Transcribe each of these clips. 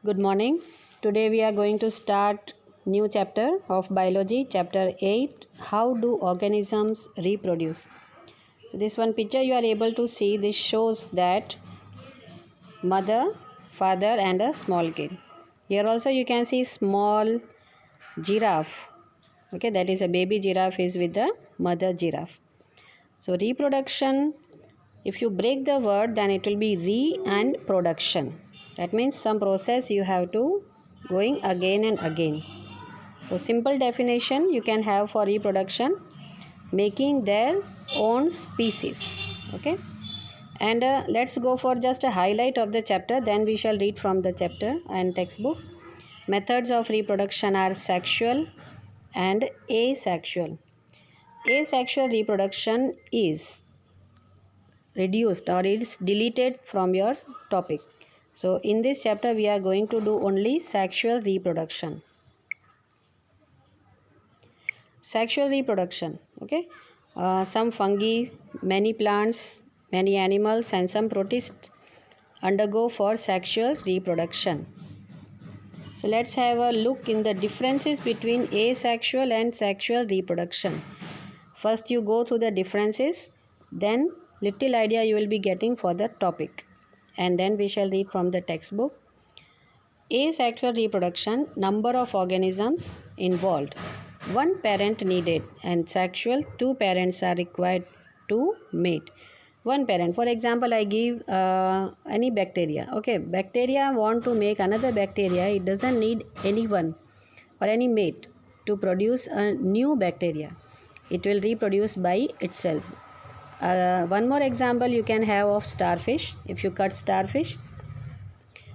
Good morning. Today we are going to start new chapter of biology, chapter 8, how do organisms reproduce. So this one picture you are able to see, this shows that mother, father and a small kid. Here also you can see small giraffe. Okay, that is a baby giraffe is with the mother giraffe. So reproduction, if you break the word, then it will be re and production. That means some process you have to going again and again. So simple definition you can have for reproduction, making their own species. Okay, and let's go for just a highlight of the chapter, then we shall read from the chapter and textbook. Methods of reproduction are sexual and asexual. Asexual reproduction is reduced or it's deleted from your topic. So in this chapter we are going to do only sexual reproduction. Sexual reproduction, okay. Some fungi, many plants, many animals and some protists undergo for sexual reproduction. So let's have a look in the differences between asexual and sexual reproduction. First you go through the differences, then little idea you will be getting for the topic, and then we shall read from the textbook. Asexual reproduction, number of organisms involved, one parent needed, and sexual, two parents are required to mate. One parent, for example, I give any bacteria. Okay, bacteria want to make another bacteria, it doesn't need anyone or any mate to produce a new bacteria. It will reproduce by itself. One more example you can have of starfish. If you cut starfish,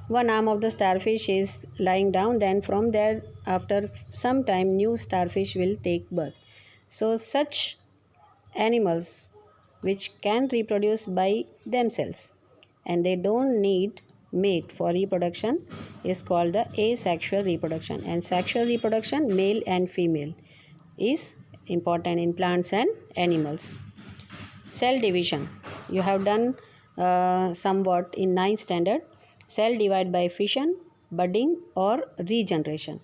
one arm of the starfish is lying down, then from there after some time new starfish will take birth. So such animals which can reproduce by themselves and they don't need mate for reproduction is called the asexual reproduction, and sexual reproduction, male and female, is important in plants and animals. Cell division, you have done somewhat in 9th standard. Cell divide by fission, budding or regeneration.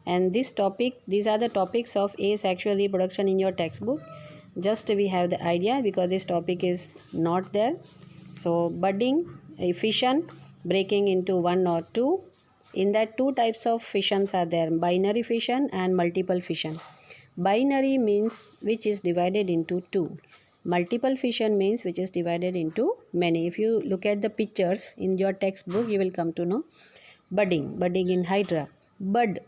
And these are the topics of asexual reproduction in your textbook. Just we have the idea because this topic is not there. So budding, fission, breaking into one or two. In that two types of fissions are there, binary fission and multiple fission. Binary means which is divided into two. Multiple fission means which is divided into many. If you look at the pictures in your textbook, you will come to know. Budding in hydra. Bud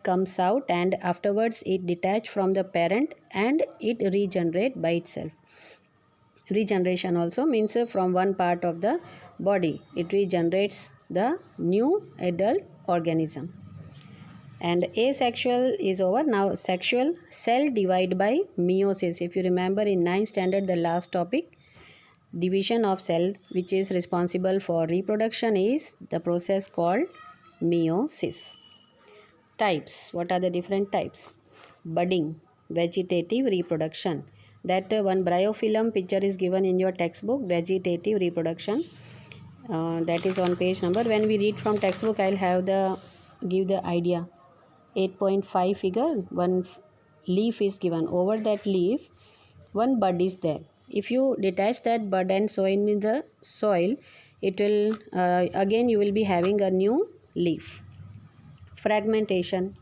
comes out and afterwards it detach from the parent and it regenerate by itself. Regeneration also means from one part of the body, it regenerates the new adult organism. And asexual is over. Now sexual, cell divide by meiosis. If you remember in 9th standard, the last topic, division of cell which is responsible for reproduction is the process called meiosis. Types, what are the different types? Budding, vegetative reproduction. That one bryophyllum picture is given in your textbook, vegetative reproduction. That is on page number. When we read from textbook, I'll have the give the idea. 8.5 figure, one leaf is given. Over that leaf, one bud is there. If you detach that bud and sow in the soil, it will again you will be having a new leaf. Fragmentation,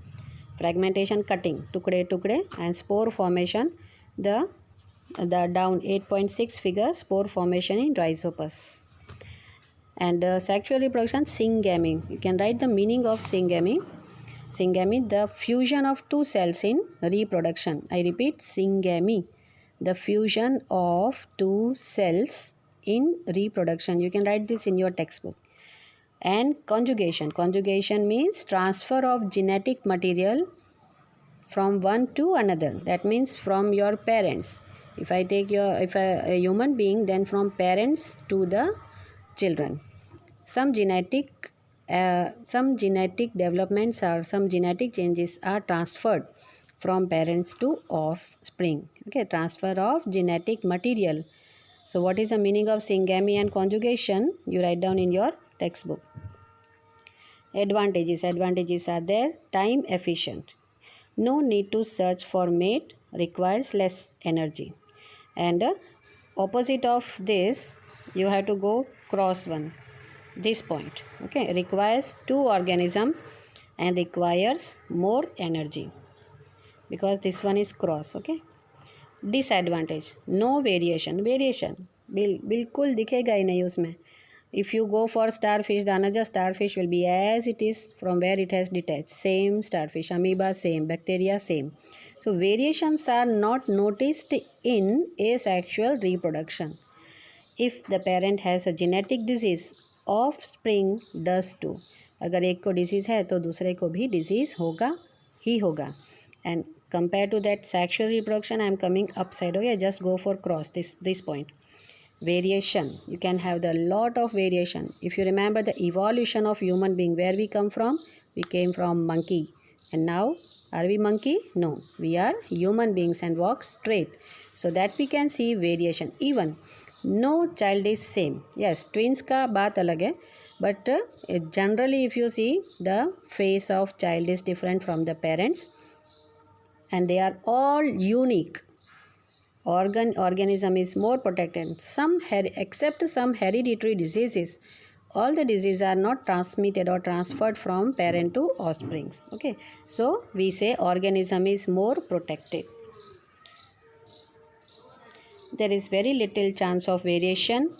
cutting, tukde, and spore formation. The down 8.6 figure, spore formation in Rhizopus. And sexual reproduction, syngamy. You can write the meaning of syngamy. Syngamy, the fusion of two cells in reproduction. I repeat, syngamy, the fusion of two cells in reproduction. You can write this in your textbook. And conjugation. Conjugation means transfer of genetic material from one to another. That means from your parents. If I take a human being, then from parents to the children. Some genetic developments or some genetic changes are transferred from parents to offspring. Okay, transfer of genetic material. So what is the meaning of syngamy and conjugation? You write down in your textbook. Advantages are there. Time efficient. No need to search for mate, requires less energy. And opposite of this, you have to go cross one. This point, okay, requires two organism and requires more energy because this one is cross, okay. Disadvantage, no variation बिल्कुल दिखेगा ही नहीं उसमें. If you go for starfish, the another starfish will be as it is from where it has detached. Same starfish, amoeba same, bacteria same. So variations are not noticed in asexual reproduction. If the parent has a genetic disease, offspring does too. अगर एक को disease है तो दूसरे को भी disease होगा ही होगा. And compared to that sexual reproduction, I am coming upside. Okay, just go for cross this point. Variation, you can have the lot of variation. If you remember the evolution of human being, where we come from, we came from monkey, and now are we monkey? No, we are human beings and walk straight, so that we can see variation. Even no child is same. Yes, twins का बात अलग है, but generally if you see, the face of child is different from the parents and they are all unique. Organism is more protected. Except some hereditary diseases, all the diseases are not transmitted or transferred from parent to offsprings. Okay, so we say organism is more protected. There is very little chance of variation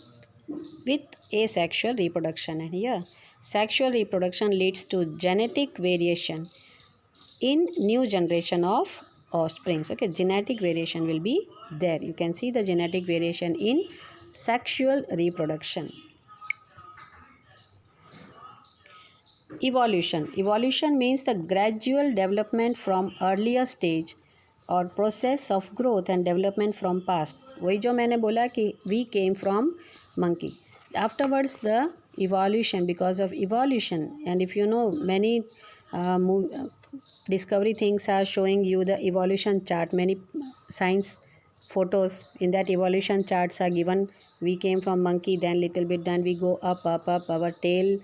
with asexual reproduction, and here sexual reproduction leads to genetic variation in new generation of offsprings. Okay, genetic variation will be there. You can see the genetic variation in sexual reproduction. Evolution means the gradual development from earlier stage or process of growth and development from past. वही जो मैंने बोला कि we came from monkey. Afterwards the evolution, because of evolution, and if you know many discovery things are showing you the evolution chart. Many science photos in that evolution charts are given. We came from monkey, then little bit, then we go up. Our tail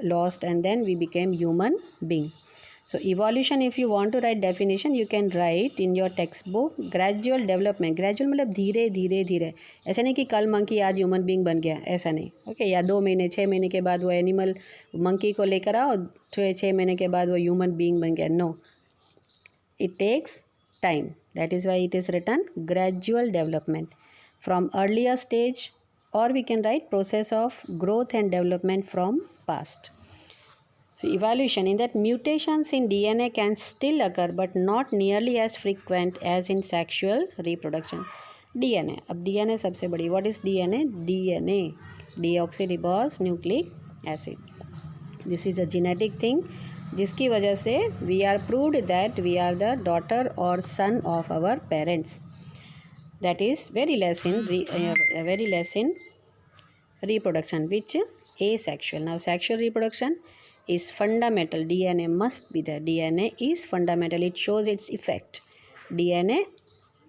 lost, and then we became human being. So evolution, if you want to write definition, you can write in your textbook gradual development. Gradual मतलब धीरे धीरे धीरे. ऐसा नहीं कि कल monkey आज human being बन गया, ऐसा नहीं. ओके, या 2 महीने 6 महीने के बाद वो एनिमल मंकी को लेकर आओ, 6 महीने के बाद वो ह्यूमन बींग बन गया. No, it takes time. That is why it is written gradual development from earlier stage, or we can write process of growth and development from past. So evolution, in that mutations in DNA can still occur but not nearly as frequent as in sexual reproduction. DNA, अब DNA सबसे बड़ी. What is DNA? DNA, deoxyribose nucleic acid. This is a genetic thing जिसकी वजह से we are proved that we are the daughter or son of our parents. That is very less in reproduction, which asexual. Now sexual reproduction is fundamental. DNA must be there. DNA is fundamental. It shows its effect. DNA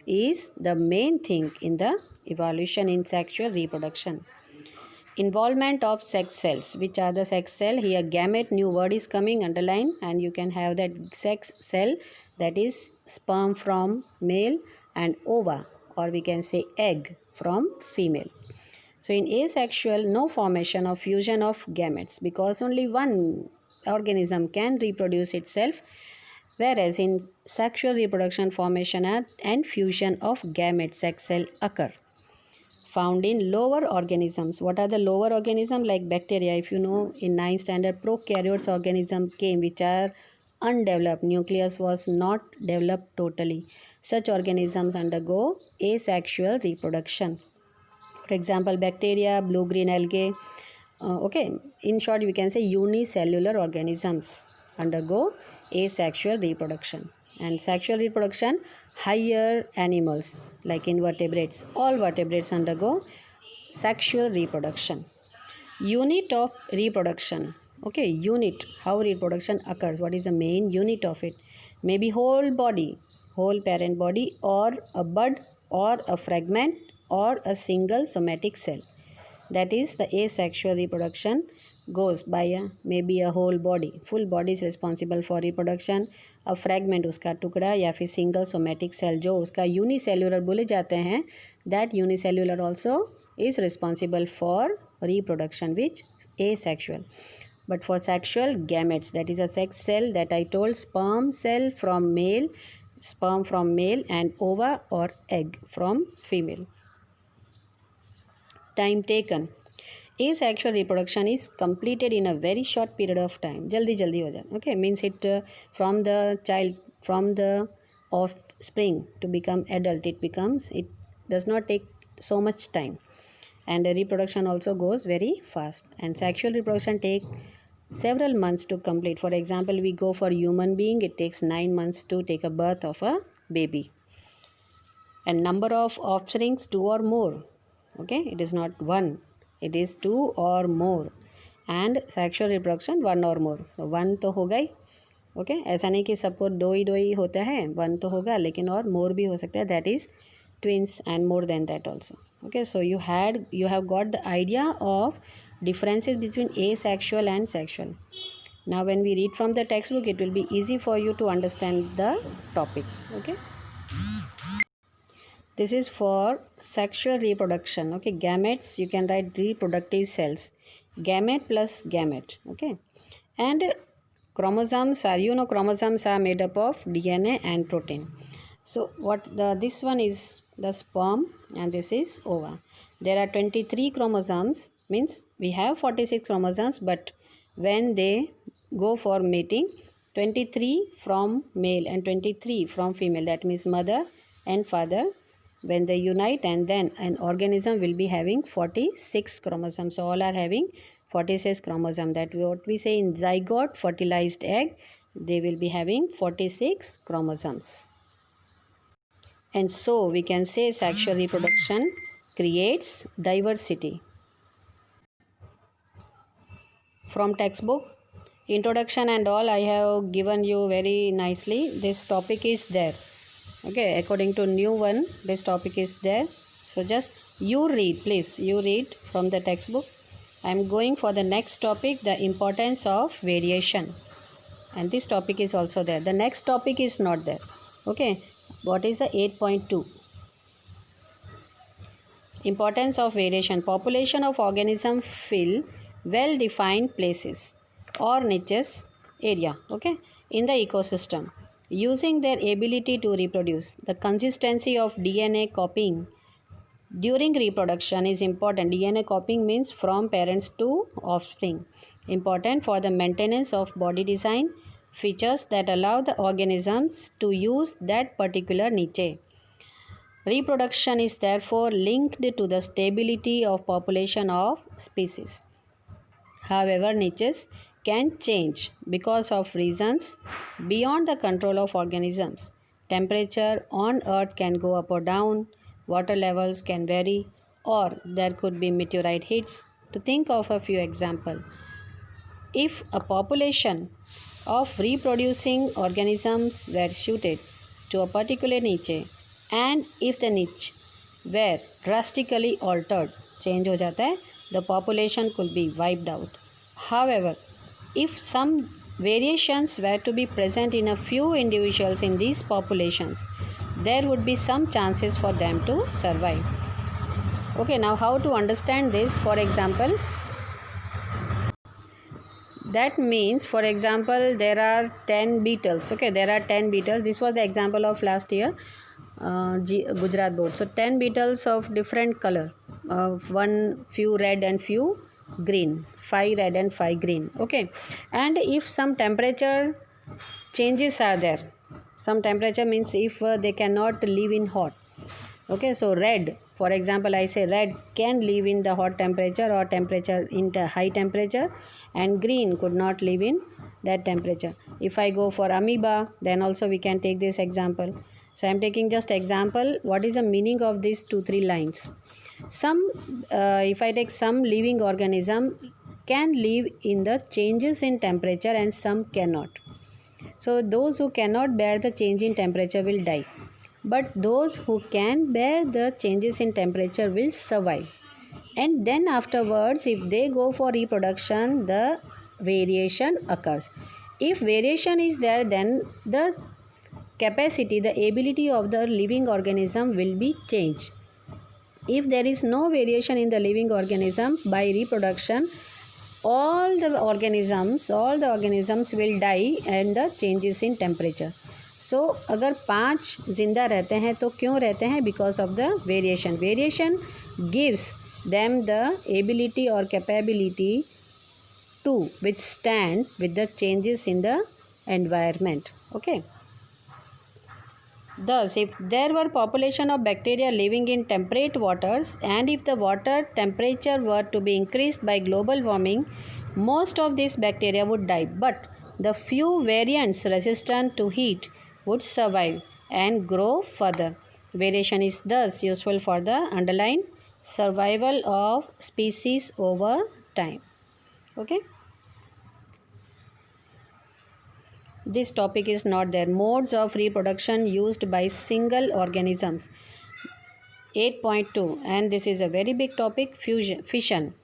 is the main thing in the evolution in sexual reproduction. Involvement of sex cells. Which are the sex cell? Here gamete, new word is coming, underline, and you can have that sex cell, that is sperm from male and ova, or we can say egg from female. So in asexual, no formation or fusion of gametes because only one organism can reproduce itself, whereas in sexual reproduction, formation and fusion of gamete sex cell occur. Found in lower organisms. What are the lower organisms? Like bacteria. If you know, in 9th standard, prokaryotes organism came which are undeveloped. Nucleus was not developed totally. Such organisms undergo asexual reproduction. For example, bacteria, blue-green algae. Okay, in short, we can say unicellular organisms undergo asexual reproduction. And sexual reproduction, higher animals like invertebrates. All vertebrates undergo sexual reproduction. Unit of reproduction. Okay, unit, how reproduction occurs. What is the main unit of it? Maybe whole body, whole parent body, or a bud, or a fragment, or a single somatic cell. That is the asexual reproduction. goes by maybe a whole body. Full body is responsible for reproduction. A fragment उसका टुकड़ा या फिर single somatic cell जो उसका unicellular बोले जाते हैं, that unicellular also is responsible for reproduction, which asexual. But for sexual, gametes, that is a sex cell that I told, sperm from male and ova or egg from female. Time taken. Asexual reproduction is completed in a very short period of time. Jaldi ho jaye. Okay, means it from the offspring to become adult, it does not take so much time, and the reproduction also goes very fast. And sexual reproduction take several months to complete. For example, we go for human being, it takes 9 months to take a birth of a baby. And number of offsprings, 2 or more. Okay, it is not 1, it is 2 or more. And sexual reproduction 1 or more. 1 तो होगा ही. Okay, ऐसा नहीं कि सबको दो ही होता है, 1 तो होगा, लेकिन और मोर भी हो सकता है, that is twins and more than that also. Okay, so you have got the idea of differences between asexual and sexual. Now when we read from the textbook, it will be easy for you to understand the topic. Okay, this is for sexual reproduction. Okay, gametes, you can write reproductive cells, gamete plus gamete. Okay, and chromosomes are, chromosomes are made up of DNA and protein. So this one is the sperm and this is ova. There are 23 chromosomes, means we have 46 chromosomes, but when they go for mating, 23 from male and 23 from female, that means mother and father, when they unite, and then an organism will be having 46 chromosomes. So all are having 46 chromosomes. That what we say in zygote, fertilized egg, they will be having 46 chromosomes. And so we can say sexual reproduction creates diversity. From textbook, introduction and all I have given you very nicely. This topic is there. Okay, according to new one, this topic is there. So just you read, please. You read from the textbook. I am going for the next topic, the importance of variation. And this topic is also there. The next topic is not there. Okay. What is the 8.2? Importance of variation. Population of organisms fill well-defined places or niches area, okay, in the ecosystem, using their ability to reproduce. The consistency of DNA copying during reproduction is important. DNA copying means from parents to offspring. Important for the maintenance of body design, features that allow the organisms to use that particular niche. Reproduction is therefore linked to the stability of population of species. However, niches can change because of reasons beyond the control of organisms. Temperature on Earth can go up or down, water levels can vary, or there could be meteorite hits. To think of a few examples, if a population of reproducing organisms were suited to a particular niche, and if the niche were drastically altered, change हो जाता है, the population could be wiped out. However, if some variations were to be present in a few individuals in these populations, there would be some chances for them to survive. Okay, now how to understand this? For example, that means, for example, there are 10 beetles. Okay, there are 10 beetles. This was the example of last year Gujarat board. So 10 beetles of different color, few red and few green, 5 red and 5 green. Okay, and if some temperature changes are there, some temperature means if they cannot live in hot. Okay, so red, for example, I say red can live in the hot temperature or temperature in the high temperature, and green could not live in that temperature. If I go for amoeba, then also we can take this example. So I am taking just example. What is the meaning of these 2-3 lines? If I take some living organism can live in the changes in temperature and some cannot. So those who cannot bear the change in temperature will die, but those who can bear the changes in temperature will survive. and then afterwards if they go for reproduction, the variation occurs. If variation is there, then the capacity, the ability of the living organism will be changed. If there is no variation in the living organism, by reproduction all the organisms will die and the changes in temperature. So अगर 5 जिंदा रहते हैं तो क्यों रहते हैं? Because of the variation. Variation gives them the ability or capability to withstand with the changes in the environment. Okay. Thus, if there were population of bacteria living in temperate waters, and if the water temperature were to be increased by global warming, most of these bacteria would die. But the few variants resistant to heat would survive and grow further. Variation is thus useful for the underlying survival of species over time. Okay. This topic is not there. Modes of reproduction used by single organisms. 8.2, and this is a very big topic, fission.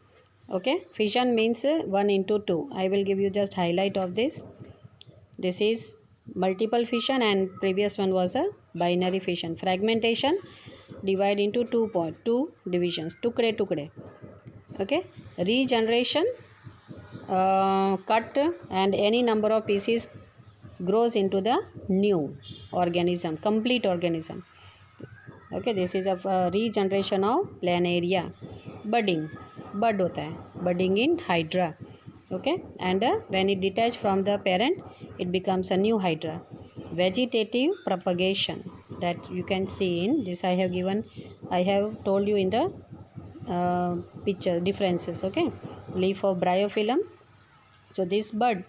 Okay, fission means 1 into 2. I will give you just highlight of this. This is multiple fission and previous one was a binary fission. Fragmentation, divide into 2 divisions, tukde. Okay, regeneration, cut and any number of pieces grows into the new organism, complete organism. Okay, this is a regeneration of planaria. Budding, bud hota hai, budding in hydra. Okay, and when it detach from the parent, it becomes a new hydra. Vegetative propagation, that you can see in this. I have told you in the picture differences. Okay, leaf of bryophyllum. So this bud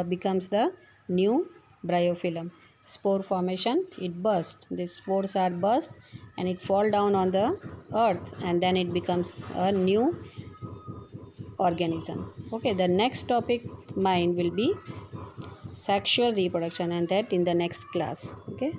becomes the new bryophyllum. Spore formation, it bursts. These spores are burst and it fall down on the earth, and then it becomes a new organism. Okay, the next topic mine will be sexual reproduction, and that in the next class. Okay.